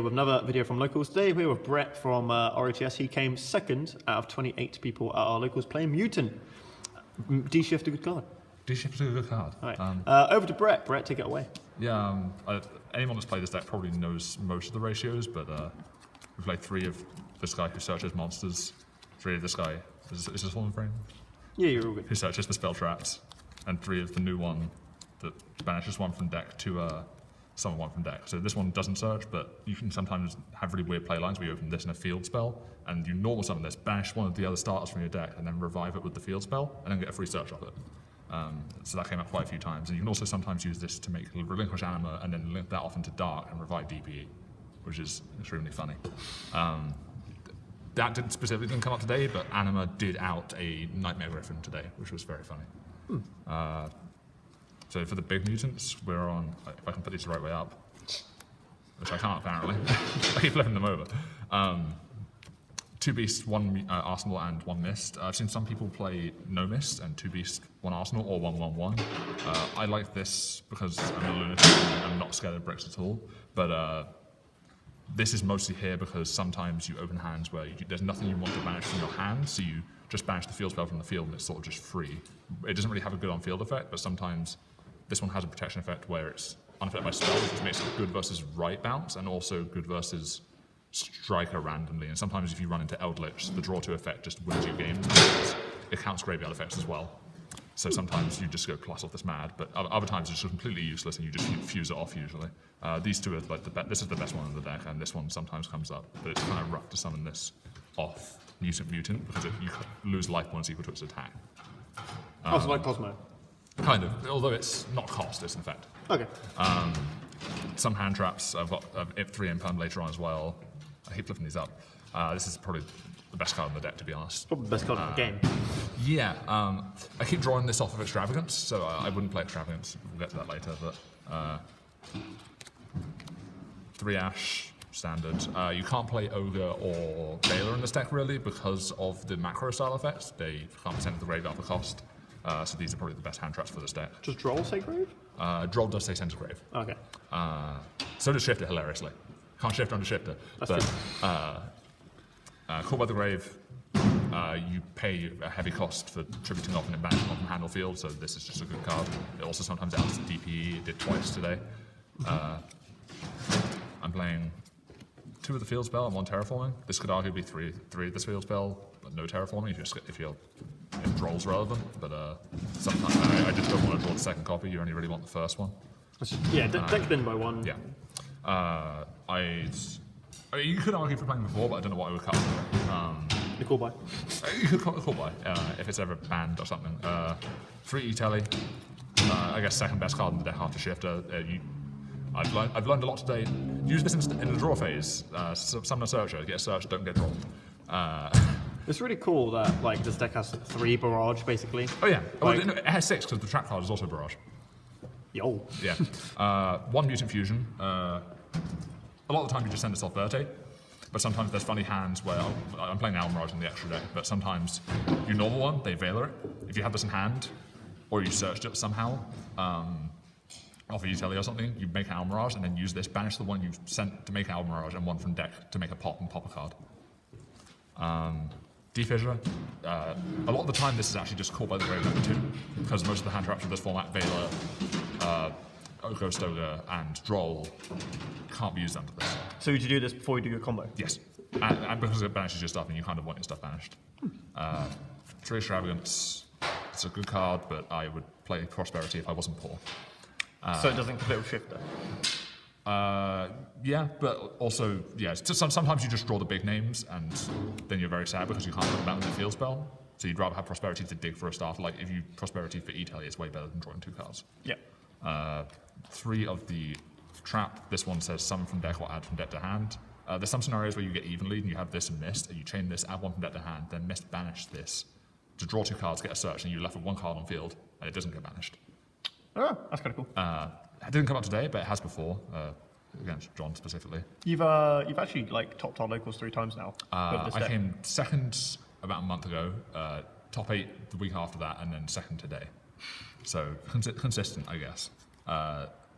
with another video from locals. Today we're with Brett from OTS. He came second out of 28 people at our locals playing Myutant. D-Shift a good card. D-Shift is a good card. All right. Over to Brett. Brett, take it away. Yeah, anyone that's played this deck probably knows most of the ratios, but we played 3 of this guy who searches monsters, 3 of this guy, is this one frame? Yeah, you're all good. Who searches for spell traps, and 3 of the new one that banishes 1 from deck to summon 1 from deck. So this one doesn't search, but you can sometimes have really weird play lines where you open this in a field spell, and you normal summon this, banish 1 of the other starters from your deck, and then revive it with the field spell, and then get a free search off it. So that came up quite a few times. And you can also sometimes use this to make relinquish anima and then link that off into dark and revive DPE, which is extremely funny. That specifically didn't come up today, but anima did out a Nightmare Griffin today, which was very funny. So for the big mutants, we're on, if I can put these the right way up, which I can't apparently. I keep flipping them over. 2 Beast, 1 Arsenal, and 1 Mist. I've seen some people play no Mist and 2 Beast, 1 Arsenal, or 1/1/1. I like this because I'm a lunatic and I'm not scared of bricks at all. But this is mostly here because sometimes you open hands where there's nothing you want to banish from your hand, so you just banish the field spell from the field and it's sort of just free. It doesn't really have a good on-field effect, but sometimes this one has a protection effect where it's unaffected by spells, which makes it good versus right bounce and also good versus striker randomly. And sometimes if you run into Eldritch, the draw 2 effect just wins you games because it counts graveyard effects as well. So sometimes you just go plus off this mad, but other times it's just completely useless and you just fuse it off usually. These 2 are like this is the best one in the deck, and this one sometimes comes up, but it's kind of rough to summon this off Mutant because you lose life points equal to its attack. So like Cosmo? Kind of, although it's not cost, it's an effect. Okay. Some hand traps, I've got 3 imperm later on as well. I keep flipping these up. This is probably the best card in the deck, to be honest. Probably the best card in the game. Yeah, I keep drawing this off of Extravagance, so I wouldn't play Extravagance. We'll get to that later, but 3 Ash, standard. You can't play Ogre or Veiler in this deck, really, because of the macro style effects. They can't send to the graveyard for cost. So these are probably the best hand traps for this deck. Does Droll say Grave? Droll does say Center Grave. Okay. So does Shifter, hilariously. Can't shift under Shifter. That's but true. Caught by the Grave, you pay a heavy cost for tributing off and then banishing off from hand or field, so this is just a good card. It also sometimes adds to DPE, it did twice today. I'm playing 2 of the field spell and 1 terraforming. This could arguably be 3 of this field spell, but no terraforming if Droll's relevant, but sometimes I just don't want to draw the second copy, you only really want the first one. Yeah, decked in by 1. Yeah. You could argue for playing before, but I don't know what I would cut. The call by. You could call by if it's ever banned or something. 3 E-Telly. I guess second best card in the deck after Shifter. I've learned a lot today. Use this in the draw phase. Summon a Searcher, get a Search, don't get drawn. It's really cool that like this deck has 3 barrage basically. Oh yeah, Like, it has 6 because the trap card is also barrage. Yo. Yeah. 1 Mutant Fusion. A lot of the time you just send this off Verte, but sometimes there's funny hands where I'm playing Almirage in the extra deck, but sometimes you normal one, they Veiler it. If you have this in hand, or you searched it somehow, off a utility or something, you make Almirage and then use this, banish the one you've sent to make Almirage and 1 from deck to make a pop and pop a card. Defissure. A lot of the time this is actually just caught by the Grave number 2, because most of the hand traps of this format, Veiler, Ghost Ogre, and Droll, can't be used under this. So would you do this before you do your combo? Yes. And because it banishes your stuff and you kind of want your stuff banished. 3 Extravagance. It's a good card, but I would play Prosperity if I wasn't poor. So it doesn't conflict with Shifter? Yeah, but also, yeah, sometimes you just draw the big names and then you're very sad because you can't put them out in the field spell. So you'd rather have Prosperity to dig for a starter. Like if you Prosperity for E-Telly, it's way better than drawing 2 cards. Yeah. 3 of the trap. This one says summon from deck or add from deck to hand. There's some scenarios where you get even lead and you have this and Mist, and you chain this, add 1 from deck to hand, then Mist banish this to draw 2 cards, get a search, and you're left with 1 card on field, and it doesn't get banished. Oh, that's kind of cool. It didn't come up today, but it has before, against John specifically. You've actually like topped our locals 3 times now. With this I deck. came second about a month ago, top 8 the week after that, and then second today. So consistent, I guess.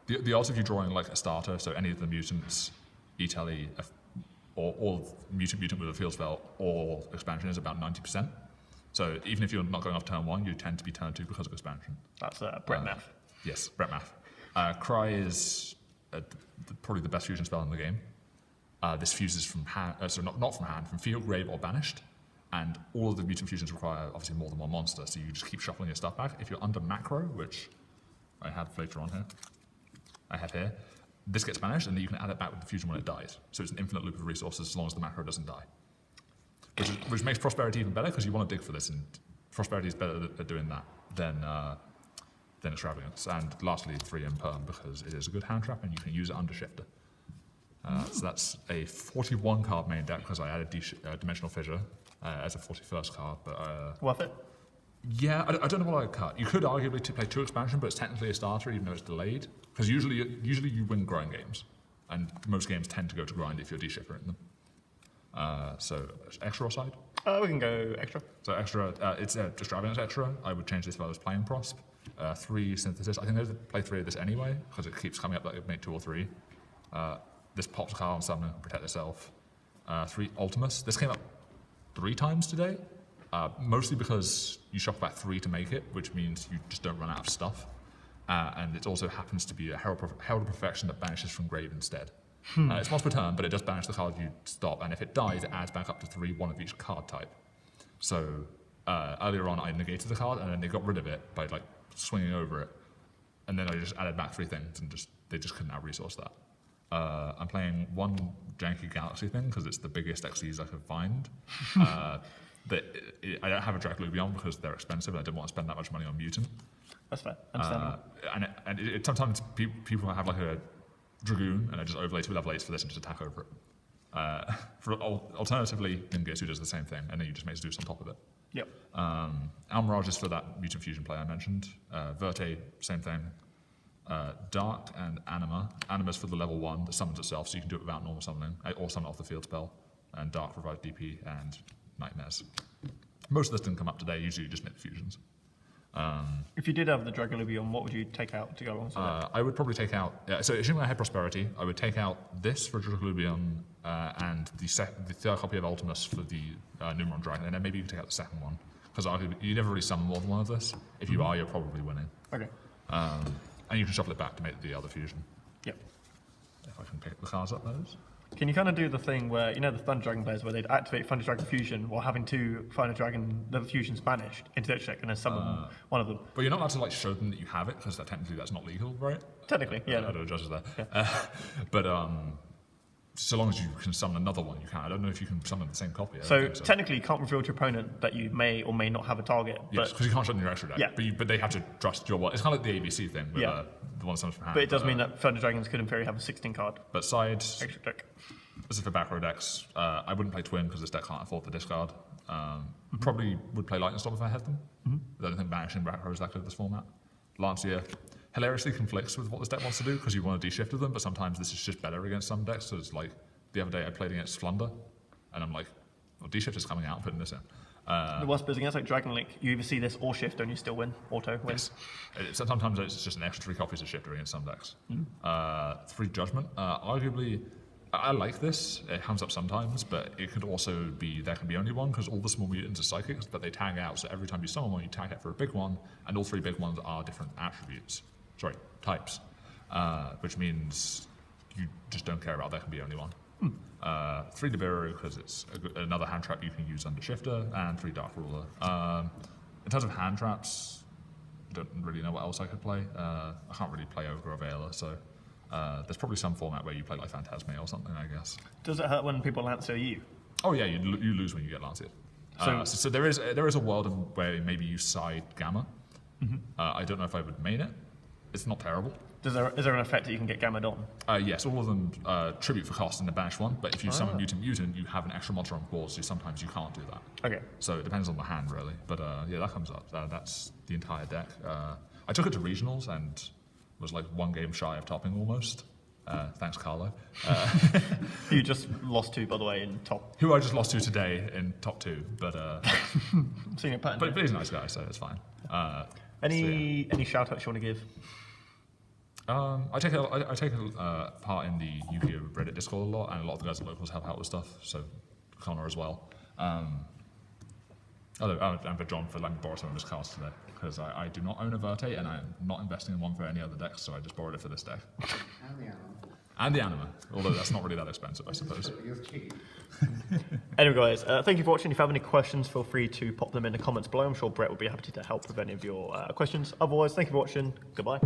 The odds of you drawing like a starter, so any of the mutants, E-Tele, or Mutant with a field spell or expansion is about 90%. So even if you're not going off turn 1, you tend to be turn 2 because of expansion. That's Brett math. Yes, Brett math. Cry is probably the best fusion spell in the game. This fuses from hand, not from hand, from field, grave, or banished. And all of the mutant fusions require obviously more than one monster, so you just keep shuffling your stuff back. If you're under macro, which I have later on here, this gets banished, and then you can add it back with the fusion when it dies. So it's an infinite loop of resources as long as the macro doesn't die. Which makes Prosperity even better, because you want to dig for this, and Prosperity is better at doing that than Extravagance. And lastly, 3 in Perm, because it is a good hand trap, and you can use it under Shifter. So that's a 41 card main deck, because I added Dimensional Fissure as a 41st card. But Worth it? yeah, I don't know what I'd cut. You could arguably play 2 expansion, but it's technically a starter, even though it's delayed. Because usually you win grind games, and most games tend to go to grind if you're de-shippering them. So extra or side? We can go extra. So extra, it's Extravagance extra. I would change this if I was playing Prosp. 3 Synthesis. I think I would play 3 of this anyway, because it keeps coming up that it make 2 or 3. This pops a card on summon, protect itself. 3 Ultimus. This came up 3 times today. Mostly because you shuffle back 3 to make it, which means you just don't run out of stuff. And it also happens to be a Herald of Perfection that banishes from grave instead. It's once per turn, but it does banish the card you stop, and if it dies, it adds back up to 3, 1 of each card type. So earlier on, I negated the card, and then they got rid of it by like swinging over it, and then I just added back 3 things, and they just couldn't out-resource that. I'm playing 1 janky Galaxy thing because it's the biggest XEs I could find. I don't have a Dracolubion because they're expensive, and I didn't want to spend that much money on Mutant. That's fair. Understandable. And sometimes people have like a Dragoon, and I just overlay 2 level 8s for this and just attack over it. Alternatively, Ningetsu does the same thing, and then you just make Zeus on top of it. Yep. Almirage is for that Mutant Fusion play I mentioned. Verte, same thing. Dark and Anima. Anima's for the level 1 that summons itself, so you can do it without normal summoning, or summon off the field spell. And Dark provides DP and Nightmares. Most of this didn't come up today, usually you just make the fusions. If you did have the Dragolubion, what would you take out to go alongside that? I would probably take out, so assuming I had Prosperity, I would take out this for Dragolubion and the third copy of Ultimus for the Numeron Dragon, and then maybe you can take out the second one, because you never really summon more than one of this. If you are, you're probably winning. Okay. And you can shuffle it back to make the other fusion. Yep. If I can pick the cards up, those. Can you kind of do the thing where, the Thunder Dragon players, where they'd activate Thunder Dragon Fusion while having 2 Thunder Dragon, the fusions banished into their check and then summon one of them? But you're not allowed to like show them that you have it, because technically that's not legal, right? Technically, yeah. I don't know judges there. Yeah. But so long as you can summon another one, you can. I don't know if you can summon the same copy. So technically you can't reveal to your opponent that you may or may not have a target. Yes, because you can't shut in your extra deck. Yeah. But they have to trust your one. It's kind of like the ABC thing with the one summons from hand. But it does mean that Thunder Dragons could in theory have a 16 card But side, extra deck. this is for back row decks. I wouldn't play Twin because this deck can't afford the discard. Probably would play Lightning Storm if I had them. I don't think banishing back row is that good at this format. Lancia hilariously conflicts with what this deck wants to do, because you want to de-shift with them, but sometimes this is just better against some decks. So it's like the other day I played against Flunder, and I'm like, well, de-shift is coming out, I'm putting this in. The worst bit is against like Dragon Link, you either see this or shift and you still win, auto wins. Sometimes it's just an extra 3 copies of Shifter against some decks. 3 Judgment. Arguably, I like this. It comes up sometimes, but it could also be there can be only one, because all the small mutants are psychics, but they tag out. So every time you summon one, you tag out for a big one, and all 3 big ones are different attributes. Sorry, types. Which means you just don't care about there can be only one. 3 Nibiru, because it's another hand trap you can use under Shifter, and 3 Dark Ruler. In terms of hand traps, I don't really know what else I could play. I can't really play Ogre or Veiler, so there's probably some format where you play like Phantasme or something, I guess. Does it hurt when people Lancia you? Oh yeah, you lose when you get Lanced. So there is a world where maybe you side Gamma. I don't know if I would main it. It's not terrible. Is there an effect that you can get Gamma on? Yes, all of them tribute for cost in the banish one, but if you summon Mutant, you have an extra monster on board, so sometimes you can't do that. Okay. So it depends on the hand, really. But yeah, that comes up. That's the entire deck. I took it to regionals and was like 1 game shy of topping almost. Thanks, Carlo. You just lost 2, by the way, in top. Who I just lost to today in top 2, but Seeing a pattern. but he's a nice guy, so it's fine. Any shout outs you want to give? I take a part in the Yugioh Reddit Discord a lot, and a lot of the guys at locals help out with stuff. So Connor as well. And for John for letting me borrow some of his cards today, because I do not own a Verte, and I am not investing in one for any other decks, so I just borrowed it for this deck. And the Anima, although that's not really that expensive, I suppose. Anyway, guys, thank you for watching. If you have any questions, feel free to pop them in the comments below. I'm sure Brett will be happy to help with any of your questions. Otherwise, thank you for watching. Goodbye.